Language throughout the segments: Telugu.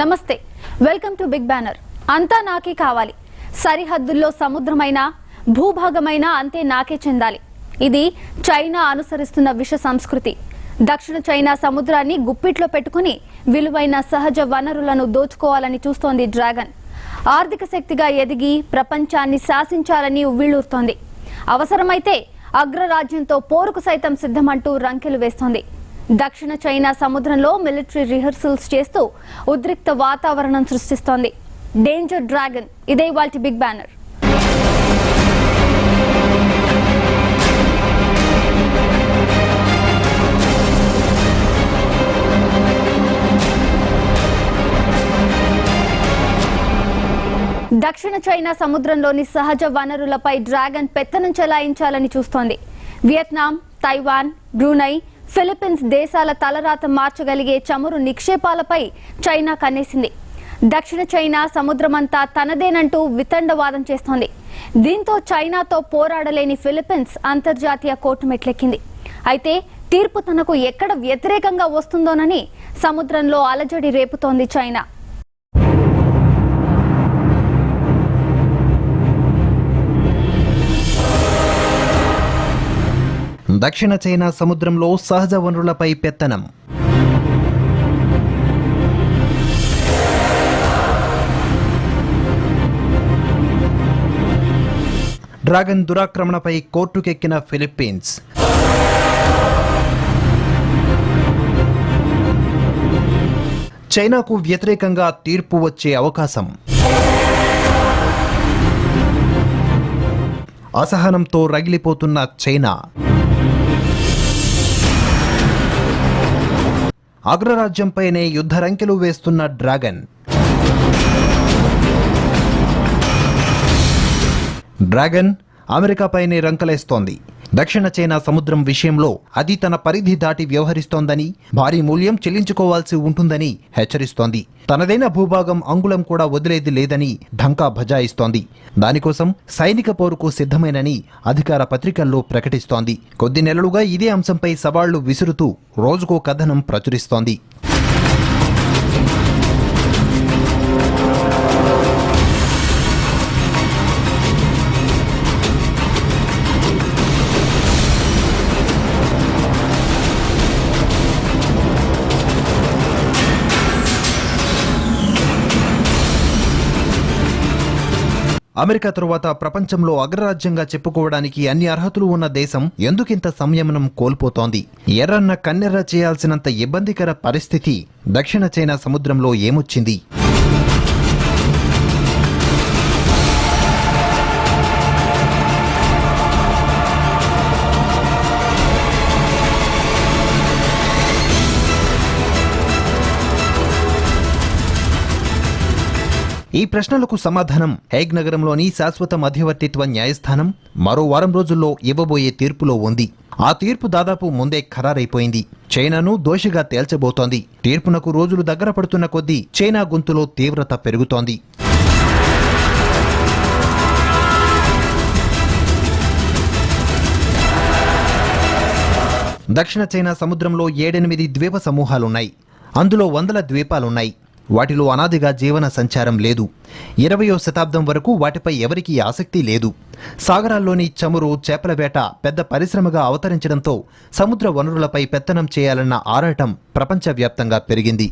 నమస్తే వెల్కమ్ టు బిగ్ బ్యానర్ అంతా నాకే కావాలి సరిహద్దుల్లో సముద్రమైన భూభాగమైన అంతే నాకే చెందాలి ఇది చైనా అనుసరిస్తున్న విష సంస్కృతి దక్షిణ చైనా సముద్రాన్ని గుప్పిట్లో పెట్టుకొని విలువైన సహజ వనరులను దోచుకోవాలని చూస్తోంది డ్రాగన్ ఆర్థిక శక్తిగా ఎదిగి ప్రపంచాన్ని శాసించాలని ఉవ్విళ్లూరుతోంది అవసరమైతే అగ్రరాజ్యంతో పోరుకు సైతం సిద్ధమంటూ రంకెలు వేస్తోంది దక్షిణ చైనా సముద్రంలో మిలిటరీ రిహర్సల్స్ చేస్తూ ఉద్రిక్త వాతావరణం సృష్టిస్తోంది డేంజర్ డ్రాగన్ ఇదే ఇవాల్టి బిగ్ బ్యానర్ దక్షిణ చైనా సముద్రంలోని సహజ వనరులపై డ్రాగన్ పెత్తనం చెలాయించాలని చూస్తోంది వియత్నాం తైవాన్ బ్రూనై ఫిలిప్పీన్స్ దేశాల తలరాత మార్చగలిగే చమురు నిక్షేపాలపై చైనా కన్నేసింది దక్షిణ చైనా సముద్రమంతా తనదేనంటూ వితండవాదం చేస్తోంది దీంతో చైనాతో పోరాడలేని ఫిలిప్పీన్స్ అంతర్జాతీయ కోర్టు మెట్లెక్కింది అయితే తీర్పు తనకు ఎక్కడ వ్యతిరేకంగా వస్తుందోనని సముద్రంలో అలజడి రేపుతోంది చైనా దక్షిణ చైనా సముద్రంలో సహజ వనరులపై పెత్తనం డ్రాగన్ దురాక్రమణపై కోర్టుకెక్కిన ఫిలిప్పీన్స్ చైనాకు వ్యతిరేకంగా తీర్పు వచ్చే అవకాశం అసహనంతో రగిలిపోతున్న చైనా అగ్రరాజ్యంపైనే యుద్ధ రంకెలు వేస్తున్న డ్రాగన్ అమెరికాపైనే రంకలేస్తోంది దక్షిణ చైనా సముద్రం విషయంలో అది తన పరిధి దాటి వ్యవహరిస్తోందని భారీ మూల్యం చెల్లించుకోవాల్సి ఉంటుందని హెచ్చరిస్తోంది తనదైన భూభాగం అంగుళం కూడా వదిలేది లేదని ఢంకా బజాయిస్తోంది దానికోసం సైనిక పోరుకు సిద్ధమేనని అధికార పత్రికల్లో ప్రకటిస్తోంది కొద్ది నెలలుగా ఇదే అంశంపై సవాళ్లు విసురుతూ రోజుకో కథనం ప్రచురిస్తోంది అమెరికా తరువాత ప్రపంచంలో అగ్రరాజ్యంగా చెప్పుకోవడానికి అన్ని అర్హతలు ఉన్న దేశం ఎందుకింత సంయమనం కోల్పోతోంది ఎర్రన్న కన్నెర్ర చేయాల్సినంత ఇబ్బందికర పరిస్థితి దక్షిణ చైనా సముద్రంలో ఏమొచ్చింది ఈ ప్రశ్నలకు సమాధానం హేగ్ నగరంలోని శాశ్వత మధ్యవర్తిత్వ న్యాయస్థానం మరో వారం రోజుల్లో ఇవ్వబోయే తీర్పులో ఉంది ఆ తీర్పు దాదాపు ముందే ఖరారైపోయింది చైనాను దోషిగా తేల్చబోతోంది తీర్పునకు రోజులు దగ్గర పడుతున్న కొద్దీ చైనా గొంతులో తీవ్రత పెరుగుతోంది దక్షిణ చైనా సముద్రంలో 7-8 ద్వీప సమూహాలున్నాయి అందులో వందల ద్వీపాలున్నాయి వాటిలో అనాదిగా జీవన సంచారం లేదు 20వ శతాబ్దం వరకు వాటిపై ఎవరికీ ఆసక్తి లేదు సాగరాల్లోని చమురు చేపల వేట పెద్ద పరిశ్రమగా అవతరించడంతో సముద్ర వనరులపై పెత్తనం చేయాలన్న ఆరాటం ప్రపంచవ్యాప్తంగా పెరిగింది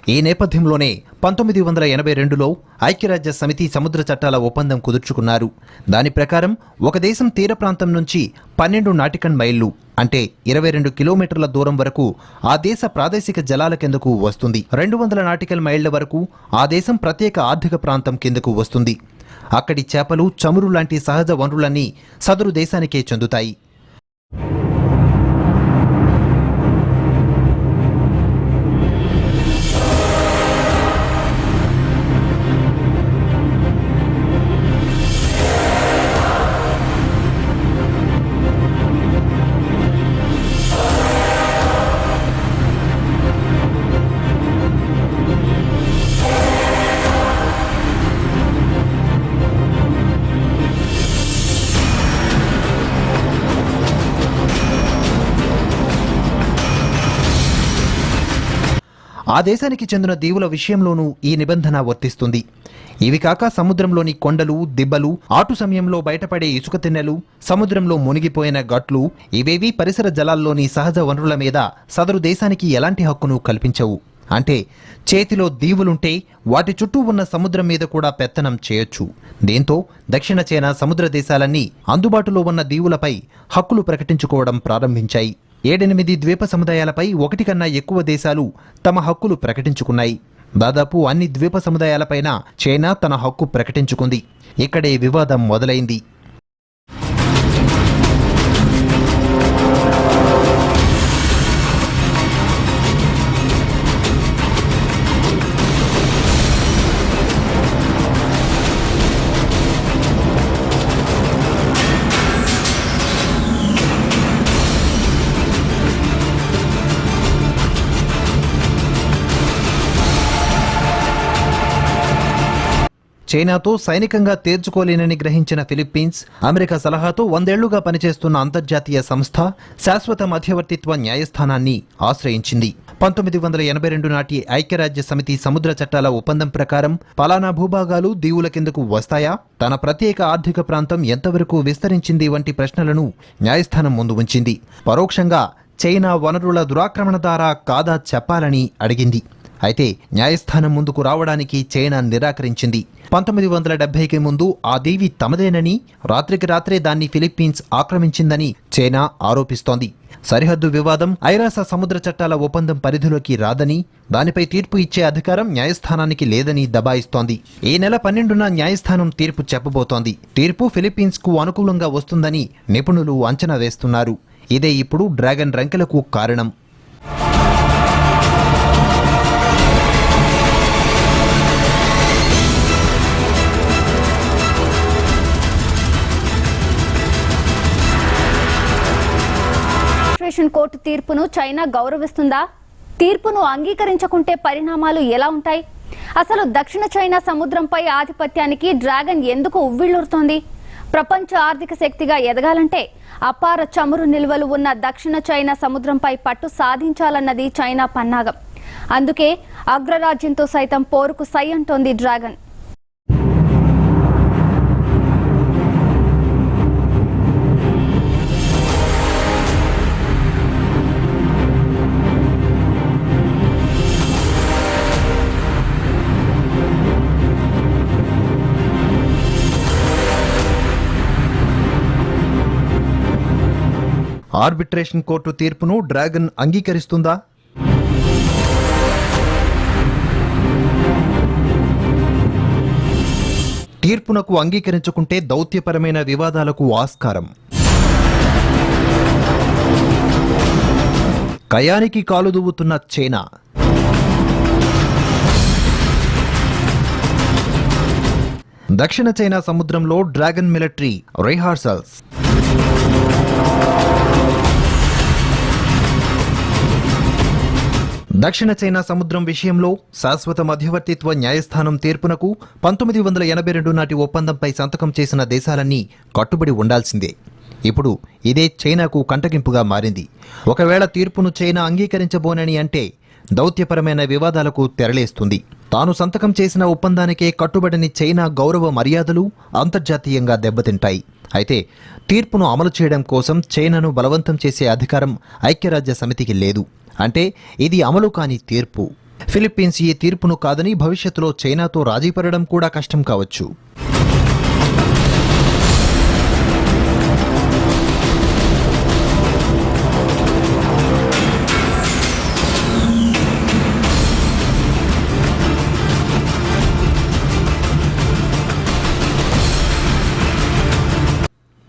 ఈ నేపథ్యంలోనే 1982లో ఐక్యరాజ్య సమితి సముద్ర చట్టాల ఒప్పందం కుదుర్చుకున్నారు దాని ప్రకారం ఒక దేశం తీర ప్రాంతం నుంచి 12 నాటికల్ మైళ్లు అంటే 22 కిలోమీటర్ల దూరం వరకు ఆ దేశ ప్రాదేశిక జలాల కిందకు వస్తుంది 200 నాటికల్ మైళ్ల వరకు ఆ దేశం ప్రత్యేక ఆర్థిక ప్రాంతం కిందకు వస్తుంది అక్కడి చేపలు చమురు లాంటి సహజ వనరులన్నీ సదరు దేశానికే చెందుతాయి ఆ దేశానికి చెందిన దీవుల విషయంలోనూ ఈ నిబంధన వర్తిస్తుంది. ఇవి కాక సముద్రంలోని కొండలు, దిబ్బలు, ఆటు సమయంలో బయటపడే ఇసుక తిన్నెలు, సముద్రంలో మునిగిపోయిన గట్లు ఇవేవీ పరిసర జలాల్లోని సహజ వనరుల మీద సదరు దేశానికి ఎలాంటి హక్కును కల్పించవు. అంటే చేతిలో దీవులుంటే వాటి చుట్టూ ఉన్న సముద్రం మీద కూడా పెత్తనం చేయొచ్చు. దీంతో దక్షిణ చైనా సముద్ర దేశాలన్నీ అందుబాటులో ఉన్న దీవులపై హక్కులు ప్రకటించుకోవడం ప్రారంభించాయి. 7-8 ద్వీప సముదాయాలపై 1 కన్నా ఎక్కువ దేశాలు తమ హక్కులు ప్రకటించుకున్నాయి. దాదాపు అన్ని ద్వీప సముదాయాలపైన చైనా తన హక్కు ప్రకటించుకుంది. ఇక్కడే వివాదం మొదలైంది. చైనాతో సైనికంగా తేల్చుకోలేనని గ్రహించిన ఫిలిప్పీన్స్ అమెరికా సలహాతో 100 ఏళ్లుగా పనిచేస్తున్న అంతర్జాతీయ సంస్థ శాశ్వత మధ్యవర్తిత్వ న్యాయస్థానాన్ని ఆశ్రయించింది. 1982 నాటి ఐక్యరాజ్య సమితి సముద్ర చట్టాల ఒప్పందం ప్రకారం పలానా భూభాగాలు దీవుల కిందకు వస్తాయా, తన ప్రత్యేక ఆర్థిక ప్రాంతం ఎంతవరకు విస్తరించింది వంటి ప్రశ్నలను న్యాయస్థానం ముందు ఉంచింది. పరోక్షంగా చైనా వనరుల దురాక్రమణదారా కాదా చెప్పాలని అడిగింది. అయితే న్యాయస్థానం ముందుకు రావడానికి చైనా నిరాకరించింది. 1970కి ముందు ఆ దీవి తమదేనని, రాత్రికి రాత్రే దాన్ని ఫిలిప్పీన్స్ ఆక్రమించిందని చైనా ఆరోపిస్తోంది. సరిహద్దు వివాదం ఐరాస సముద్ర చట్టాల ఒప్పందం పరిధిలోకి రాదని, దానిపై తీర్పు ఇచ్చే అధికారం న్యాయస్థానానికి లేదని దబాయిస్తోంది. ఈ నెల 12న న్యాయస్థానం తీర్పు చెప్పబోతోంది. తీర్పు ఫిలిప్పీన్స్ కు అనుకూలంగా వస్తుందని నిపుణులు అంచనా వేస్తున్నారు. ఇదే ఇప్పుడు డ్రాగన్ రంకెలకు కారణం. కోర్టు తీర్పును చైనా గౌరవిస్తుందా? తీర్పును అంగీకరించకుంటే పరిణామాలు ఎలా ఉంటాయి? అసలు దక్షిణ చైనా సముద్రంపై ఆధిపత్యానికి డ్రాగన్ ఎందుకు ఉవ్విళ్లూరుతోంది? ప్రపంచ ఆర్థిక శక్తిగా ఎదగాలంటే అపార చమురు నిల్వలు ఉన్న దక్షిణ చైనా సముద్రంపై పట్టు సాధించాలన్నది చైనా పన్నాగం. అందుకే అగ్రరాజ్యంతో సైతం పోరుకు సై అంటోంది డ్రాగన్. ఆర్బిట్రేషన్ కోర్టు తీర్పును డ్రాగన్ అంగీకరిస్తుందా? తీర్పునకు అంగీకరించుకుంటే దౌత్యపరమైన వివాదాలకు ఆస్కారం. కయానికి కాలుదువ్వుతున్న చైనా. దక్షిణ చైనా సముద్రంలో డ్రాగన్ మిలిటరీ రిహార్సల్స్. దక్షిణ చైనా సముద్రం విషయంలో శాశ్వత మధ్యవర్తిత్వ న్యాయస్థానం తీర్పునకు 1982 నాటి ఒప్పందంపై సంతకం చేసిన దేశాలన్నీ కట్టుబడి ఉండాల్సిందే. ఇప్పుడు ఇదే చైనాకు కంటగింపుగా మారింది. ఒకవేళ తీర్పును చైనా అంగీకరించబోనని అంటే దౌత్యపరమైన వివాదాలకు తెరలేస్తుంది. తాను సంతకం చేసిన ఒప్పందానికే కట్టుబడిని చైనా గౌరవ మర్యాదలు అంతర్జాతీయంగా దెబ్బతింటాయి. అయితే తీర్పును అమలు చేయడం కోసం చైనాను బలవంతం చేసే అధికారం ఐక్యరాజ్య సమితికి లేదు. అంటే ఇది అమలు కాని తీర్పు. ఫిలిప్పీన్స్ ఈ తీర్పును కాదని భవిష్యత్తులో చైనాతో రాజీ పడడం కూడా కష్టం కావచ్చు.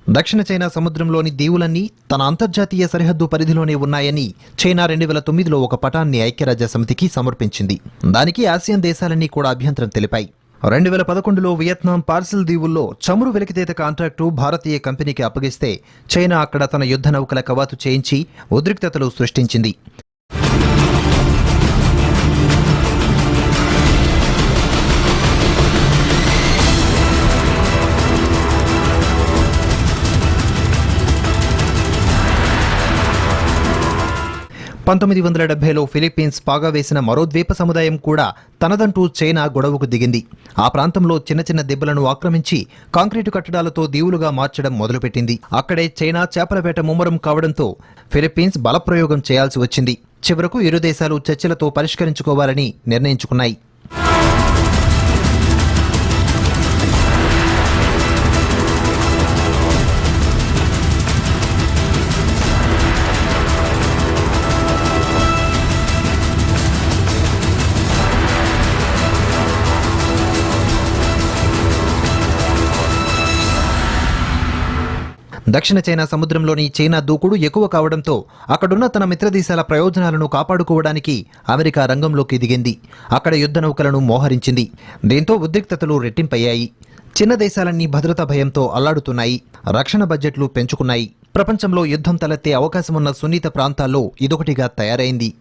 దక్షిణ చైనా సముద్రంలోని దీవులన్నీ తన అంతర్జాతీయ సరిహద్దు పరిధిలోనే ఉన్నాయని చైనా 2009లో ఒక పటాన్ని ఐక్యరాజ్య సమితికి సమర్పించింది. దానికి ఆసియన్ దేశాలన్నీ కూడా అభ్యంతరం తెలిపాయి. 2011లో వియత్నాం పార్సిల్ దీవుల్లో చమురు వెలికితీత కాంట్రాక్టు భారతీయ కంపెనీకి అప్పగిస్తే చైనా అక్కడ తన యుద్ధ నౌకల కవాతు చేయించి ఉద్రిక్తతలు సృష్టించింది. 1970లో ఫిలిప్పీన్స్ పాగా వేసిన మరో ద్వీప సముదాయం కూడా తనదంటూ చైనా గొడవకు దిగింది. ఆ ప్రాంతంలో చిన్న చిన్న దెబ్బలను ఆక్రమించి కాంక్రీటు కట్టడాలతో దీవులుగా మార్చడం మొదలుపెట్టింది. అక్కడే చైనా చేపల వేట ముమ్మరం కావడంతో ఫిలిప్పీన్స్ బలప్రయోగం చేయాల్సి వచ్చింది. చివరకు ఇరు దేశాలు చర్చలతో పరిష్కరించుకోవాలని నిర్ణయించుకున్నాయి. దక్షిణ చైనా సముద్రంలోని చైనా దూకుడు ఎక్కువ కావడంతో అక్కడున్న తన మిత్రదేశాల ప్రయోజనాలను కాపాడుకోవడానికి అమెరికా రంగంలోకి దిగింది. అక్కడ యుద్ధ నౌకలను మోహరించింది. దీంతో ఉద్రిక్తతలు రెట్టింపయ్యాయి. చిన్న దేశాలన్నీ భద్రతా భయంతో అల్లాడుతున్నాయి. రక్షణ బడ్జెట్లు పెంచుకున్నాయి. ప్రపంచంలో యుద్ధం తలెత్తే అవకాశమున్న సున్నిత ప్రాంతాల్లో ఇదొకటిగా తయారైంది.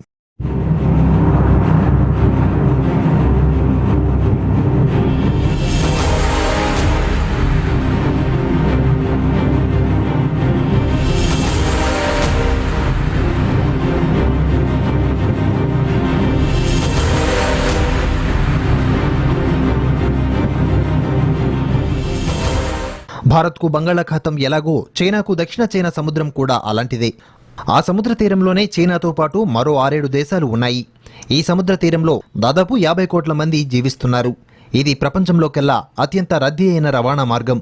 భారత్కు బంగాళాఖాతం ఎలాగో చైనాకు దక్షిణ చైనా సముద్రం కూడా అలాంటిదే. ఆ సముద్ర తీరంలోనే చైనాతో పాటు మరో 6-7 దేశాలు ఉన్నాయి. ఈ సముద్ర తీరంలో దాదాపు 50 కోట్ల మంది జీవిస్తున్నారు. ఇది ప్రపంచంలోకెల్లా అత్యంత రద్దీ అయిన రవాణా మార్గం.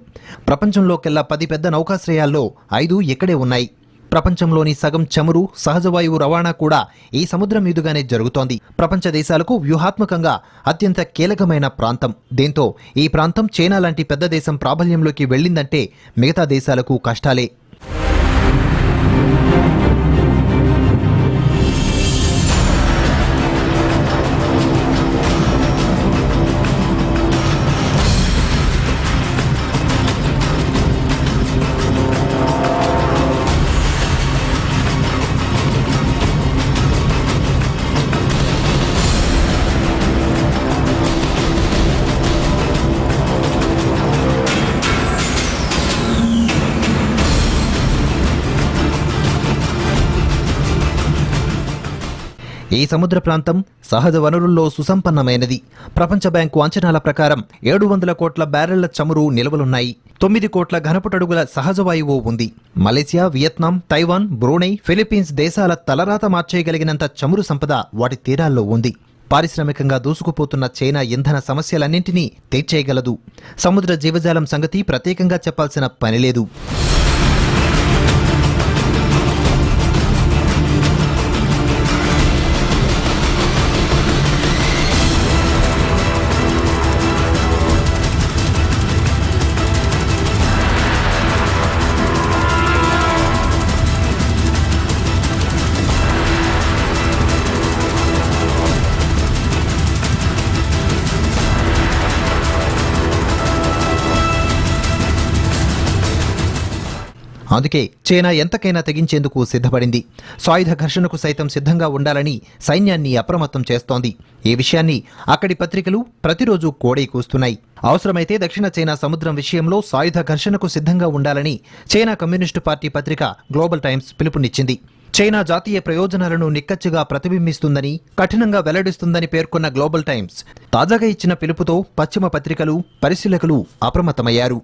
ప్రపంచంలోకెల్లా 10 పెద్ద నౌకాశ్రయాల్లో 5 ఇక్కడే ఉన్నాయి. ప్రపంచంలోని సగం చమురు, సహజవాయువు రవాణా కూడా ఈ సముద్రం మీదుగానే జరుగుతోంది. ప్రపంచ దేశాలకు వ్యూహాత్మకంగా అత్యంత కీలకమైన ప్రాంతం. దీంతో ఈ ప్రాంతం చైనా లాంటి పెద్ద దేశం ప్రాబల్యంలోకి వెళ్ళిందంటే మిగతా దేశాలకు కష్టాలే. ఈ సముద్ర ప్రాంతం సహజ వనరుల్లో సుసంపన్నమైనది. ప్రపంచ బ్యాంకు అంచనాల ప్రకారం 700 కోట్ల బ్యారెళ్ల చమురు నిల్వలున్నాయి. 9 కోట్ల ఘనపుటడుగుల సహజవాయువు ఉంది. Malaysia, Vietnam, Taiwan, Brunei, Philippines దేశాల తలరాత మార్చేయగలిగినంత చమురు సంపద వాటి తీరాల్లో ఉంది. పారిశ్రామికంగా దూసుకుపోతున్న చైనా ఇంధన సమస్యలన్నింటినీ తీర్చేయగలదు. సముద్ర జీవజాలం సంగతి ప్రత్యేకంగా చెప్పాల్సిన పనిలేదు. అందుకే చైనా ఎంతకైనా తెగించేందుకు సిద్ధపడింది. సాయుధ ఘర్షణకు సైతం సిద్ధంగా ఉండాలని సైన్యాన్ని అప్రమత్తం చేస్తోంది. ఈ విషయాన్ని అక్కడి పత్రికలు ప్రతిరోజు కోడై కూస్తున్నాయి. అవసరమైతే దక్షిణ చైనా సముద్రం విషయంలో సాయుధ ఘర్షణకు సిద్ధంగా ఉండాలని చైనా కమ్యూనిస్టు పార్టీ పత్రిక గ్లోబల్ టైమ్స్ పిలుపునిచ్చింది. చైనా జాతీయ ప్రయోజనాలను నిక్కచ్చిగా ప్రతిబింబిస్తుందని, కఠినంగా వెల్లడిస్తుందని పేర్కొన్న గ్లోబల్ టైమ్స్ తాజాగా ఇచ్చిన పిలుపుతో పశ్చిమ పత్రికలు, పరిశీలకులు అప్రమత్తమయ్యారు.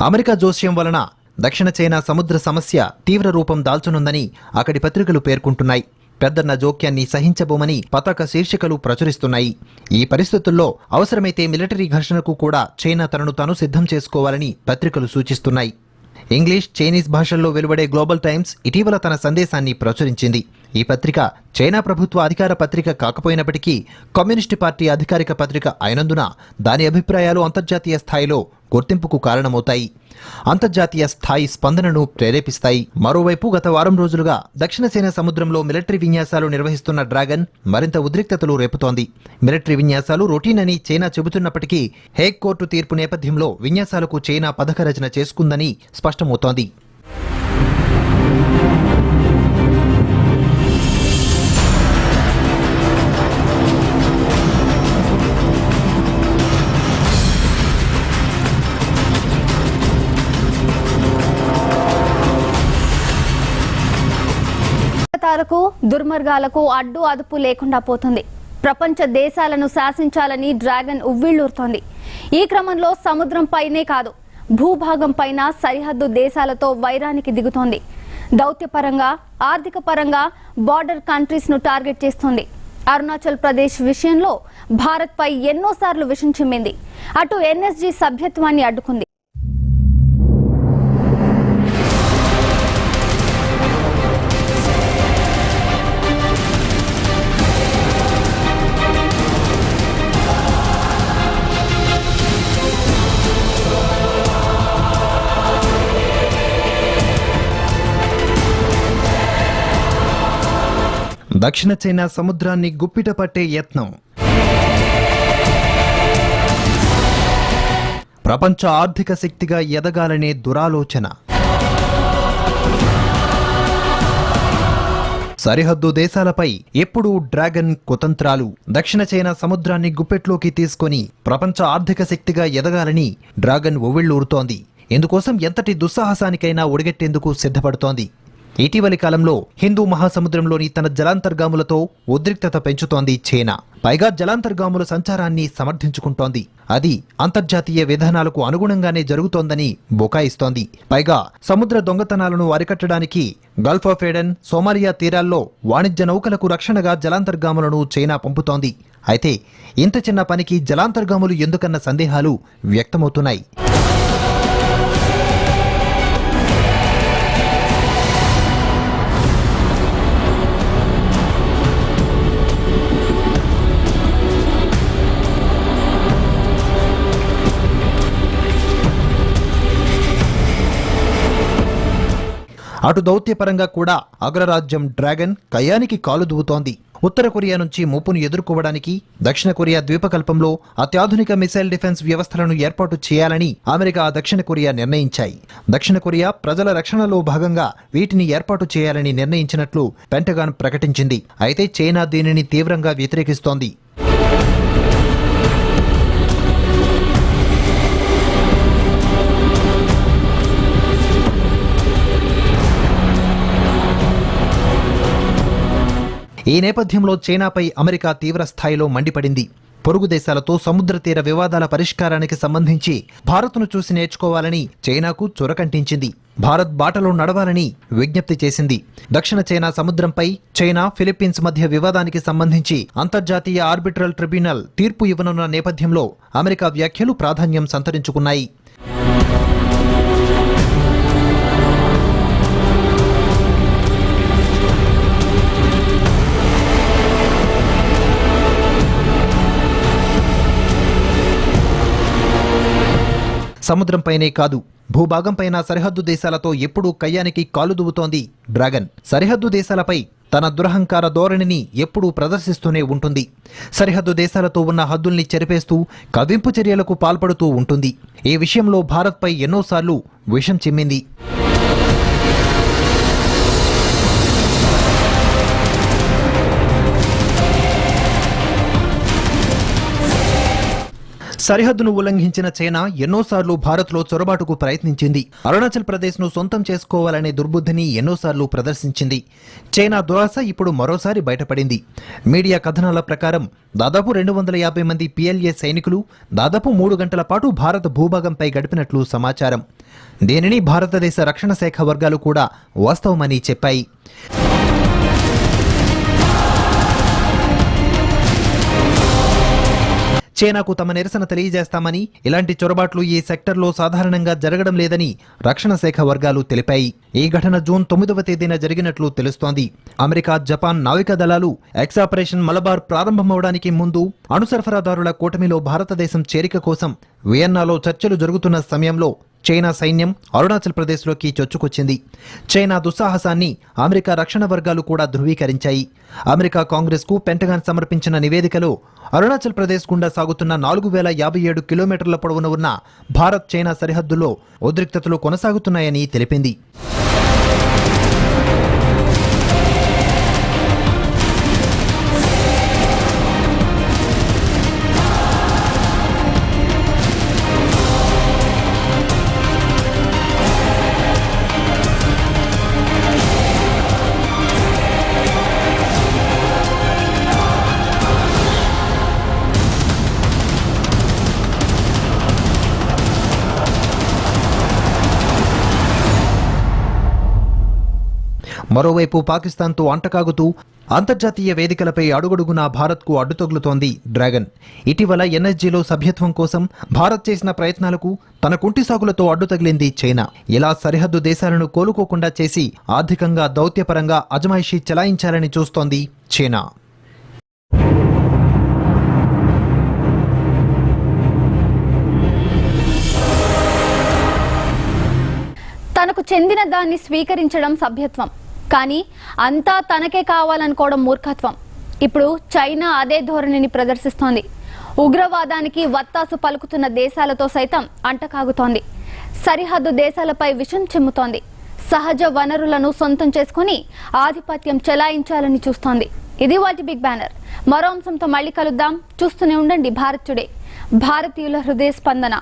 అమెరికా జోస్యం వలన దక్షిణ చైనా సముద్ర సమస్య తీవ్ర రూపం దాల్చనుందని అక్కడి పత్రికలు పేర్కొంటున్నాయి. పెద్దన్న జోక్యాన్ని సహించబోమని పతాక శీర్షికలు ప్రచురిస్తున్నాయి. ఈ పరిస్థితుల్లో అవసరమైతే మిలిటరీ ఘర్షణకు కూడా చైనా తనను తాను సిద్ధం చేసుకోవాలని పత్రికలు సూచిస్తున్నాయి. ఇంగ్లీష్, చైనీస్ భాషల్లో వెలువడే గ్లోబల్ టైమ్స్ ఇటీవల తన సందేశాన్ని ప్రచురించింది. ఈ పత్రిక చైనా ప్రభుత్వ అధికార పత్రిక కాకపోయినప్పటికీ కమ్యూనిస్టు పార్టీ అధికారిక పత్రిక అయినందున దాని అభిప్రాయాలు అంతర్జాతీయ స్థాయిలో గుర్తింపుకు కారణమవుతాయి, అంతర్జాతీయ స్థాయి స్పందనను ప్రేరేపిస్తాయి. మరోవైపు గత వారం రోజులుగా దక్షిణ చైనా సముద్రంలో మిలిటరీ విన్యాసాలు నిర్వహిస్తున్న డ్రాగన్ మరింత ఉద్రిక్తతలు రేపుతోంది. మిలిటరీ విన్యాసాలు రొటీన్ అని చైనా చెబుతున్నప్పటికీ హేగ్ కోర్టు తీర్పు నేపథ్యంలో విన్యాసాలకు చైనా పథక రచన చేసుకుందని స్పష్టమవుతోంది. దుర్మార్గాలకు అడ్డు అదుపు లేకుండా పోతుంది. ప్రపంచ దేశాలను శాసించాలని డ్రాగన్ ఉవ్విళ్లూరుతోంది. ఈ క్రమంలో సముద్రం పైనే కాదు, భూభాగం పైన సరిహద్దు దేశాలతో వైరానికి దిగుతోంది. దౌత్యపరంగా, ఆర్థిక పరంగా బార్డర్ కంట్రీస్ ను టార్గెట్ చేస్తోంది. అరుణాచల్ ప్రదేశ్ విషయంలో భారత్ పై ఎన్నోసార్లు విషం చిమ్మింది. అటు ఎన్ఎస్జీ సభ్యత్వాన్ని అడ్డుకుంది. దక్షిణ చైనా సముద్రాన్ని గుప్పిట పట్టే యత్నం. ప్రపంచ ఆర్థిక శక్తిగా ఎదగాలనే దురాలోచన. సరిహద్దు దేశాలపై ఎప్పుడూ డ్రాగన్ కుతంత్రాలు. దక్షిణ చైనా సముద్రాన్ని గుప్పెట్లోకి తీసుకొని ప్రపంచ ఆర్థిక శక్తిగా ఎదగాలని డ్రాగన్ ఉవ్విళ్లూరుతోంది. ఇందుకోసం ఎంతటి దుస్సాహసానికైనా ఒడిగట్టేందుకు సిద్ధపడుతోంది. ఇటీవలి కాలంలో హిందూ మహాసముద్రంలోని తన జలాంతర్గాములతో ఉద్రిక్తత పెంచుతోంది చైనా. పైగా జలాంతర్గాముల సంచారాన్ని సమర్థించుకుంటోంది. అది అంతర్జాతీయ విధానాలకు అనుగుణంగానే జరుగుతోందని బుకాయిస్తోంది. పైగా సముద్ర దొంగతనాలను అరికట్టడానికి గల్ఫ్ ఆఫ్ ఏడెన్, సోమాలియా తీరాల్లో వాణిజ్య నౌకలకు రక్షణగా జలాంతర్గాములను చైనా పంపుతోంది. అయితే ఇంత చిన్న పనికి జలాంతర్గాములు ఎందుకన్న సందేహాలు వ్యక్తమవుతున్నాయి. అటు దౌత్యపరంగా కూడా అగ్రరాజ్యం డ్రాగన్ కయానికి కాలు దువ్వుతోంది. ఉత్తర కొరియా నుంచి ముప్పును ఎదుర్కోవడానికి దక్షిణ కొరియా ద్వీపకల్పంలో అత్యాధునిక మిసైల్ డిఫెన్స్ వ్యవస్థలను ఏర్పాటు చేయాలని అమెరికా, దక్షిణ కొరియా నిర్ణయించాయి. దక్షిణ కొరియా ప్రజల రక్షణలో భాగంగా వీటిని ఏర్పాటు చేయాలని నిర్ణయించినట్లు పెంటగాన్ ప్రకటించింది. అయితే చైనా దీనిని తీవ్రంగా వ్యతిరేకిస్తోంది. ఈ నేపథ్యంలో చైనాపై అమెరికా తీవ్ర స్థాయిలో మండిపడింది. పొరుగు దేశాలతో సముద్ర తీర వివాదాల పరిష్కారానికి సంబంధించి భారత్ను చూసి నేర్చుకోవాలని చైనాకు చురకంటించింది. భారత్ బాటలో నడవాలని విజ్ఞప్తి చేసింది. దక్షిణ చైనా సముద్రంపై చైనా, ఫిలిప్పీన్స్ మధ్య వివాదానికి సంబంధించి అంతర్జాతీయ ఆర్బిట్రల్ ట్రిబ్యునల్ తీర్పు ఇవ్వనున్న నేపథ్యంలో అమెరికా వ్యాఖ్యలు ప్రాధాన్యం సంతరించుకున్నాయి. సముద్రంపైనే కాదు, భూభాగంపైన సరిహద్దు దేశాలతో ఎప్పుడూ కయ్యానికి కాలు దువ్వుతోంది డ్రాగన్. సరిహద్దు దేశాలపై తన దురహంకార ధోరణిని ఎప్పుడూ ప్రదర్శిస్తూనే ఉంటుంది. సరిహద్దు దేశాలతో ఉన్న హద్దుల్ని చెరిపేస్తూ కవ్వింపు చర్యలకు పాల్పడుతూ ఉంటుంది. ఈ విషయంలో భారత్పై ఎన్నోసార్లు విషం చిమ్మింది. సరిహద్దును ఉల్లంఘించిన చైనా ఎన్నోసార్లు భారత్లో చొరబాటుకు ప్రయత్నించింది. అరుణాచల్ ప్రదేశ్ను సొంతం చేసుకోవాలనే దుర్బుద్ధిని ఎన్నోసార్లు ప్రదర్శించింది. చైనా దురాశ ఇప్పుడు మరోసారి బయటపడింది. మీడియా కథనాల ప్రకారం దాదాపు 250 మంది PLA సైనికులు దాదాపు 3 గంటల పాటు భారత భూభాగంపై గడిపినట్లు సమాచారం. దీనిని భారతదేశ రక్షణ శాఖ వర్గాలు కూడా వాస్తవమని చెప్పాయి. చైనాకు తమ నిరసన తెలియజేస్తామని, ఇలాంటి చొరబాట్లు ఈ సెక్టర్లో సాధారణంగా జరగడం లేదని రక్షణ శాఖ వర్గాలు తెలిపాయి. ఈ ఘటన జూన్ 9వ తేదీన జరిగినట్లు తెలుస్తోంది. అమెరికా, జపాన్ నావికా దళాలు ఎక్సాపరేషన్ మలబార్ ప్రారంభమవడానికి ముందు అణు సరఫరాదారుల కూటమిలో భారతదేశం చేరిక కోసం వియన్నాలో చర్చలు జరుగుతున్న సమయంలో చైనా సైన్యం అరుణాచల్ ప్రదేశ్లోకి చొచ్చుకొచ్చింది. చైనా దుస్సాహసాన్ని అమెరికా రక్షణ వర్గాలు కూడా ధృవీకరించాయి. అమెరికా కాంగ్రెస్కు పెంటగాన్ సమర్పించిన నివేదికలో అరుణాచల్ ప్రదేశ్ గుండా సాగుతున్న 4057 కిలోమీటర్ల పొడవున ఉన్న భారత్ చైనా సరిహద్దులో ఉద్రిక్తతలు కొనసాగుతున్నాయని తెలిపింది. మరోవైపు పాకిస్తాన్తో అంటకాగుతూ అంతర్జాతీయ వేదికలపై అడుగడుగునా భారత్కు అడ్డుతగులుతోంది డ్రాగన్. ఇటీవల ఎన్ఎస్జీలో సభ్యత్వం కోసం భారత్ చేసిన ప్రయత్నాలకు తన కుంటి సాగులతో అడ్డు తగిలింది చైనా. ఇలా సరిహద్దు దేశాలను కోలుకోకుండా చేసి ఆర్థికంగా, దౌత్యపరంగా అజమాయిషీ చెలాయించాలని చూస్తోంది చైనా. తనకు చెందిన దాన్ని స్వీకరించడం సభ్యత్వం, కానీ అంతా తనకే కావాలనుకోవడం మూర్ఖత్వం. ఇప్పుడు చైనా అదే ధోరణిని ప్రదర్శిస్తోంది. ఉగ్రవాదానికి వత్తాసు పలుకుతున్న దేశాలతో సైతం అంటకాగుతోంది. సరిహద్దు దేశాలపై విషం చిమ్ముతోంది. సహజ వనరులను సొంతం చేసుకుని ఆధిపత్యం చెలాయించాలని చూస్తోంది. ఇది వాటి బిగ్ బ్యానర్. మరో అంశంతో మళ్ళీ కలుద్దాం. చూస్తూనే ఉండండి భారత్ టుడే, భారతీయుల హృదయ స్పందన.